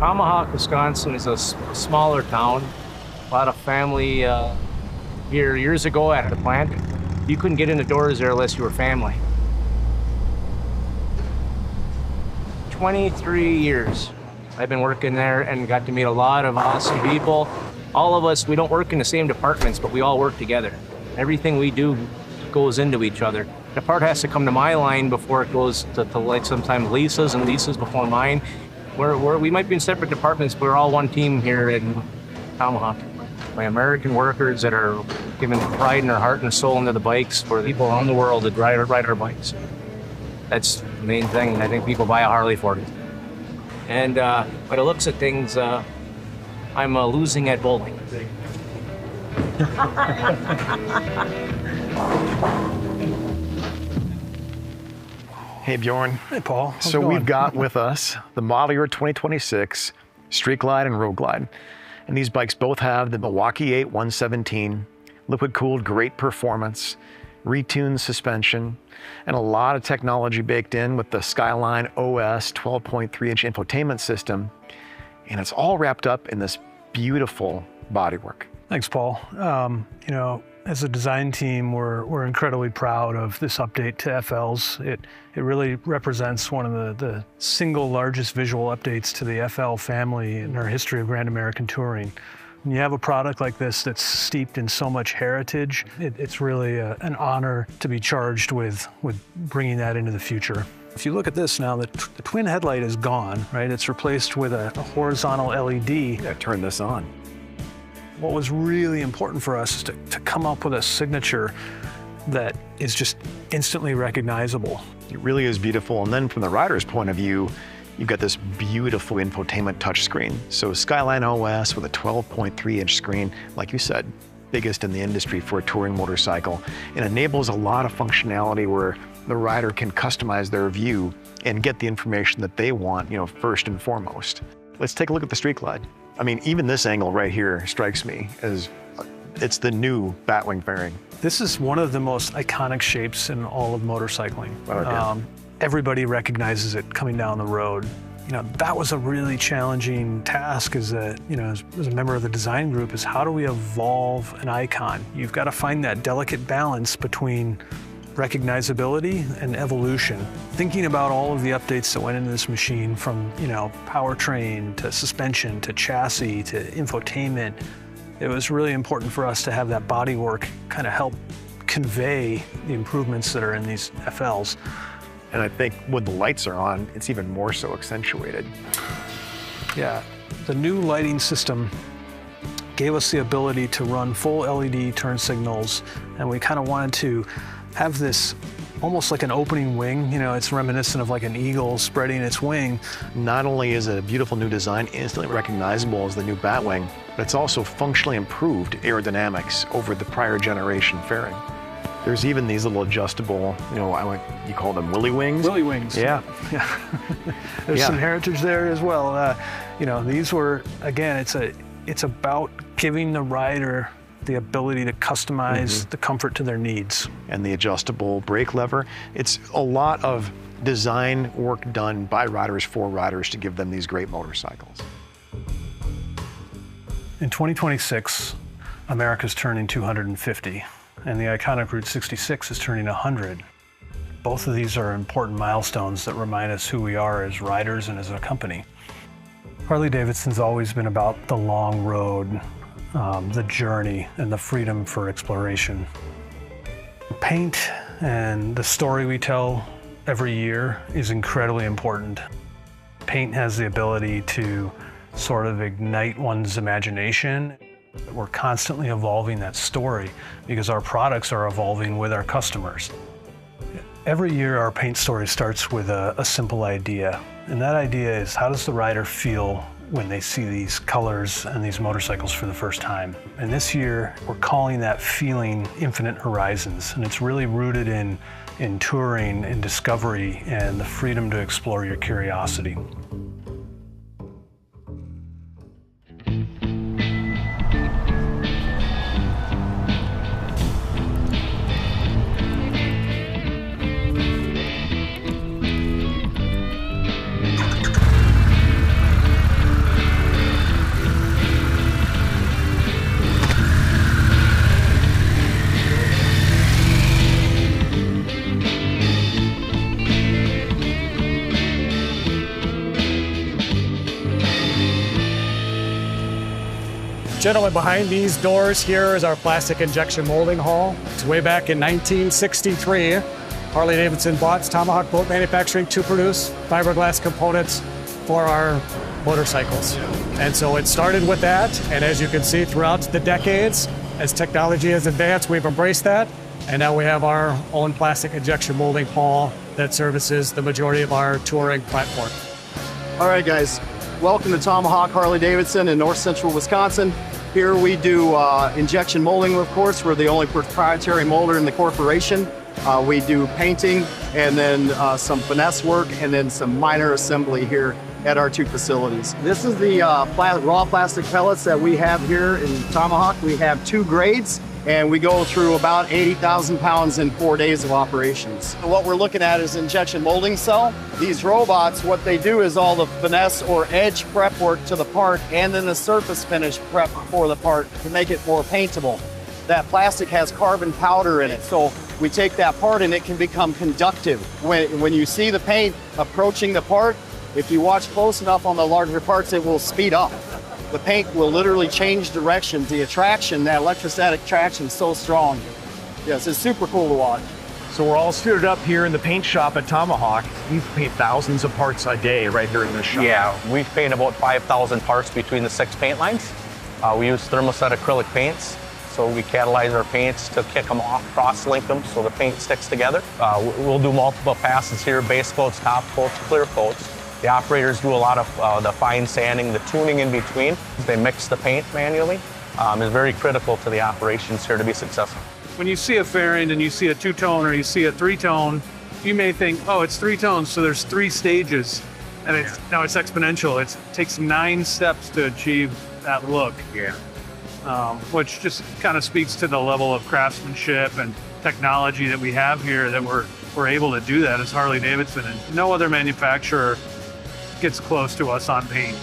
Tomahawk, Wisconsin is a smaller town. A lot of family here. Years ago at the plant, you couldn't get in the doors there unless you were family. 23 years I've been working there and got to meet a lot of awesome people. All of us, we don't work in the same departments, but we all work together. Everything we do goes into each other. The part has to come to my line before it goes to like sometimes Lisa's, and Lisa's before mine. We might be in separate departments, but we're all one team here in Tomahawk. My American workers that are giving pride in their heart and soul into the bikes for people around the world that ride our bikes. That's the main thing. I think people buy a Harley for it. And by the looks of things, I'm losing at bowling. Hey, Bjorn. Hey, Paul. So we've got with us the model year 2026 Street Glide and Road Glide. And these bikes both have the Milwaukee 8 117, liquid-cooled, great performance, retuned suspension, and a lot of technology baked in with the Skyline OS 12.3-inch infotainment system. And it's all wrapped up in this beautiful bodywork. Thanks, Paul. You know, as a design team, we're incredibly proud of this update to FLs. It really represents one of the single largest visual updates to the FL family in our history of Grand American Touring. When you have a product like this that's steeped in so much heritage, it's really an honor to be charged with bringing that into the future. If you look at this now, the twin headlight is gone, right? It's replaced with a horizontal LED. Yeah, turn this on. What was really important for us is to come up with a signature that is just instantly recognizable. It really is beautiful. And then from the rider's point of view, you've got this beautiful infotainment touchscreen. So Skyline OS with a 12.3-inch screen, like you said, biggest in the industry for a touring motorcycle. It enables a lot of functionality where the rider can customize their view and get the information that they want, you know, first and foremost. Let's take a look at the Street Glide. I mean, even this angle right here strikes me as it's the new Batwing fairing. This is one of the most iconic shapes in all of motorcycling. Okay. Everybody recognizes it coming down the road. You know, that was a really challenging task as a member of the design group, is how do we evolve an icon? You've got to find that delicate balance between recognizability and evolution. Thinking about all of the updates that went into this machine, from, you know, powertrain to suspension to chassis to infotainment, it was really important for us to have that bodywork kind of help convey the improvements that are in these FLs. And I think when the lights are on, it's even more so accentuated. Yeah, the new lighting system gave us the ability to run full LED turn signals, and we kind of wanted to have this almost like an opening wing. You know, it's reminiscent of like an eagle spreading its wing. Not only is it a beautiful new design, instantly recognizable as the new Batwing, but it's also functionally improved aerodynamics over the prior generation fairing. There's even these little adjustable, you know, you call them willy wings? Willy wings. Yeah. Yeah. There's some heritage there as well. You know, these were, again, it's about giving the rider the ability to customize the comfort to their needs. And the adjustable brake lever. It's a lot of design work done by riders for riders to give them these great motorcycles. In 2026, America's turning 250, and the iconic Route 66 is turning 100. Both of these are important milestones that remind us who we are as riders and as a company. Harley-Davidson's always been about the long road, the journey, and the freedom for exploration. Paint and the story we tell every year is incredibly important. Paint has the ability to sort of ignite one's imagination. We're constantly evolving that story because our products are evolving with our customers. Every year our paint story starts with a simple idea, and that idea is, how does the rider feel when they see these colors and these motorcycles for the first time? And this year we're calling that feeling Infinite Horizons, and it's really rooted in touring and discovery and the freedom to explore your curiosity. Gentlemen, behind these doors here is our plastic injection molding hall. It's way back in 1963. Harley Davidson bought Tomahawk Boat Manufacturing to produce fiberglass components for our motorcycles. And so it started with that, and as you can see throughout the decades, as technology has advanced, we've embraced that, and now we have our own plastic injection molding hall that services the majority of our touring platform. All right, guys, welcome to Tomahawk Harley Davidson in north central Wisconsin. Here we do injection molding, of course. We're the only proprietary molder in the corporation. We do painting and then some finesse work and then some minor assembly here at our two facilities. This is the raw plastic pellets that we have here in Tomahawk. We have 2 grades and we go through about 80,000 pounds in 4 days of operations. What we're looking at is injection molding cell. These robots, what they do is all the finesse or edge prep work to the part and then the surface finish prep for the part to make it more paintable. That plastic has carbon powder in it, so we take that part and it can become conductive. When you see the paint approaching the part, if you watch close enough on the larger parts, it will speed up. The paint will literally change direction. The attraction, that electrostatic traction is so strong. Yes, it's super cool to watch. So we're all suited up here in the paint shop at Tomahawk. You paint thousands of parts a day right here in this shop. Yeah, we paint about 5,000 parts between the 6 paint lines. We use thermoset acrylic paints. So we catalyze our paints to kick them off, cross-link them so the paint sticks together. We'll do multiple passes here, base coats, top coats, clear coats. The operators do a lot of the fine sanding, the tuning in between. They mix the paint manually. Is very critical to the operations here to be successful. When you see a fairing and you see a 2-tone or you see a 3-tone, you may think, oh, it's 3 tones, so there's 3 stages. And now it's exponential. It takes 9 steps to achieve that look. Yeah. Which just kind of speaks to the level of craftsmanship and technology that we have here, that we're able to do that as Harley Davidson, and no other manufacturer gets close to us on paint.